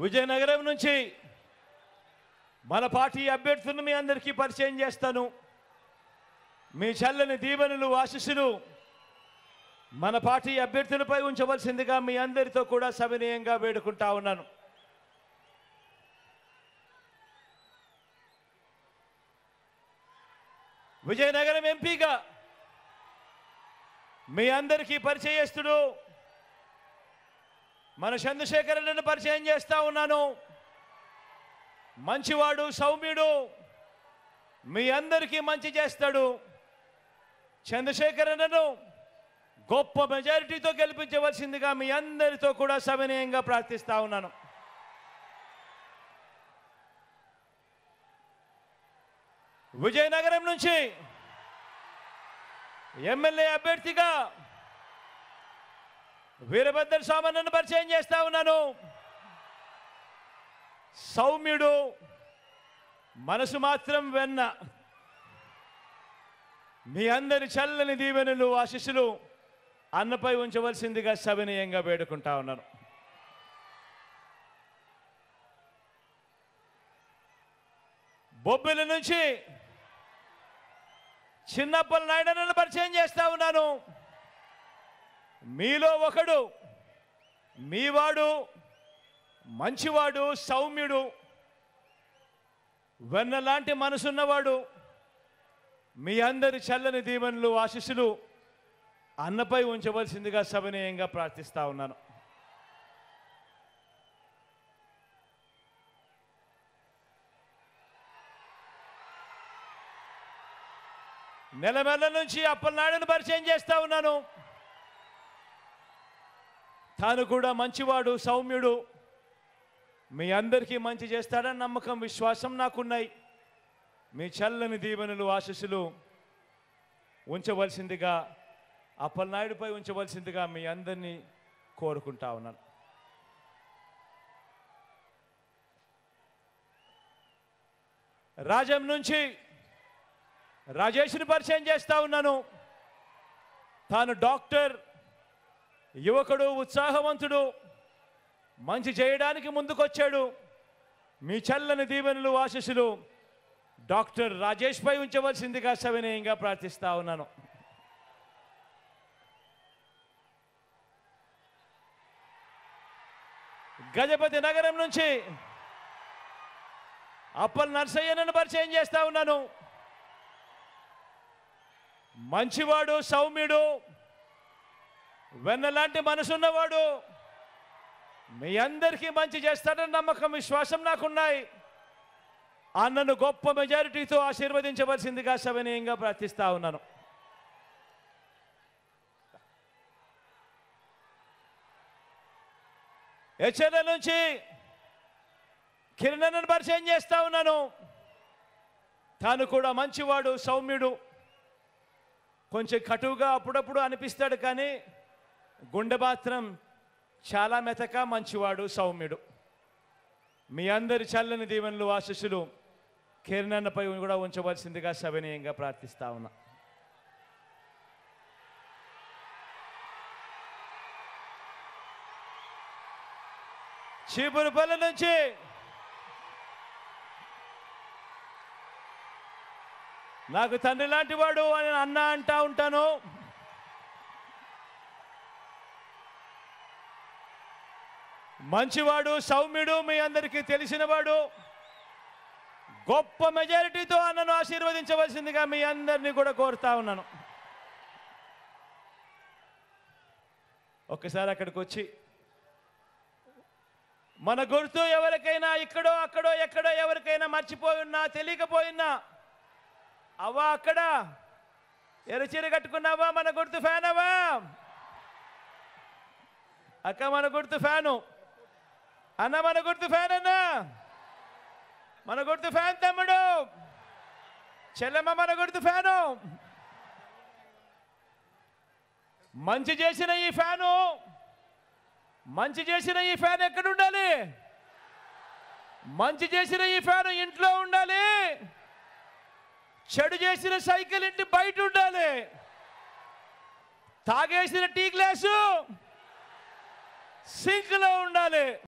విజయనగరం నుంచి మన పార్టీ అభ్యర్థులను మీ అందరికీ పరిచయం చేస్తాను. మీ చల్లని దీవెనలు ఆశీస్సులు మన పార్టీ అభ్యర్థులపై ఉంచవలసిందిగా మీ అందరితో కూడా సవినయంగా వేడుకుంటా ఉన్నాను. విజయనగరం ఎంపీగా మీ అందరికీ పరిచయస్తుడు మన చంద్రశేఖరన్నను పరిచయం చేస్తా ఉన్నాను. మంచివాడు, సౌమ్యుడు, మీ అందరికీ మంచి చేస్తాడు. చంద్రశేఖరన్నను గొప్ప మెజారిటీతో గెలిపించవలసిందిగా మీ అందరితో కూడా సవినయంగా ప్రార్థిస్తా ఉన్నాను. విజయనగరం నుంచి ఎమ్మెల్యే అభ్యర్థిగా వీరభద్ర సామన్నను పరిచయం చేస్తా ఉన్నాను. సౌమ్యుడు, మనసు మాత్రం వెన్న. మీ అందరి చల్లని దీవెనలు ఆశీస్సులు అన్నపై ఉంచవలసిందిగా సవినయంగా వేడుకుంటా ఉన్నాను. బొబ్బిలి నుంచి చిన్నప్పల నాయుడన్నను పరిచయం చేస్తా ఉన్నాను. మీలో ఒకడు, మీవాడు, మంచివాడు, సౌమ్యుడు, వెన్నలాంటి మనసున్నవాడు. మీ అందరి చల్లని దీవెనలు ఆశీస్సులు అన్నపై ఉంచవలసిందిగా సవినయంగా ప్రార్థిస్తా ఉన్నాను. నెలమెల్ల నుంచి అప్పలనాయుడును పరిచయం చేస్తా ఉన్నాను. తాను కూడా మంచివాడు, సౌమ్యుడు, మీ అందరికీ మంచి చేస్తాడని నమ్మకం, విశ్వాసం నాకున్నాయి. మీ చల్లని దీవెనలు ఆశీస్సులు ఉంచవలసిందిగా, అప్పలనాయుడుపై ఉంచవలసిందిగా మీ అందరినీ కోరుకుంటా ఉన్నాను. రాజం నుంచి రాజేష్ని పరిచయం చేస్తా ఉన్నాను. తాను డాక్టర్, యువకుడు, ఉత్సాహవంతుడు, మంచి చేయడానికి ముందుకొచ్చాడు. మీ చల్లని దీవెనలు ఆశీస్సులు డాక్టర్ రాజేష్ పై ఉంచవలసిందిగా సవినయంగా ప్రార్థిస్తా ఉన్నాను. గజపతి నగరం నుంచి అప్పల్ నర్సయ్యను పరిచయం చేస్తా ఉన్నాను. మంచివాడు, సౌమ్యుడు, వెన్నలాంటి మనసున్నవాడు, మీ అందరికీ మంచి చేస్తాడని నమ్మకం, విశ్వాసం నాకున్నాయి. అన్నను గొప్ప మెజారిటీతో ఆశీర్వదించవలసిందిగా సవినయంగా ప్రార్థిస్తా ఉన్నాను. హెచ్ఎల్ నుంచి కిరణ్ను పరిచయం చేస్తా ఉన్నాను. తాను కూడా మంచివాడు, సౌమ్యుడు, కొంచెం కటువుగా అప్పుడప్పుడు అనిపిస్తాడు, కానీ గుండె మాత్రం చాలా మెతక, మంచివాడు, సౌమ్యుడు. మీ అందరి చల్లని దీవెనలు ఆశీస్సులు కిరణ్పై కూడా ఉంచవలసిందిగా సవినయంగా ప్రార్థిస్తా ఉన్నా. చీపురుపల్లి నుంచి నాకు తండ్రి లాంటి వాడు అని అన్న అంటా ఉంటాను. మంచివాడు, సౌమ్యుడు, మీ అందరికీ తెలిసినవాడు. గొప్ప మెజారిటీతో అన్నను ఆశీర్వదించవలసిందిగా మీ అందరినీ కూడా కోరుతా ఉన్నాను. ఒక్కసారి అక్కడికి వచ్చి మన గుర్తు ఎవరికైనా ఇక్కడో అక్కడో ఎక్కడో ఎవరికైనా మర్చిపోయినా, తెలియకపోయినా, అవ్వా అక్కడ ఎర్రచీర కట్టుకున్నావా, మన గుర్తు ఫ్యాన్ అవ్వా, అక్క మన గుర్తు ఫ్యాను, అన్న మన గుర్తు ఫ్యాన్, అన్న మన గుర్తు ఫ్యాన్, తమ్ముడు చెల్లెమ్మ మన గుర్తు ఫ్యాను. మంచి చేసిన ఈ ఫ్యాను, మంచి చేసిన ఈ ఫ్యాన్ ఎక్కడ ఉండాలి? మంచి చేసిన ఈ ఫ్యాన్ ఇంట్లో ఉండాలి. చెడు చేసిన సైకిల్ ఇంటి బయట ఉండాలి. తాగేసిన టీ గ్లాసు సింక్లో ఉండాలి.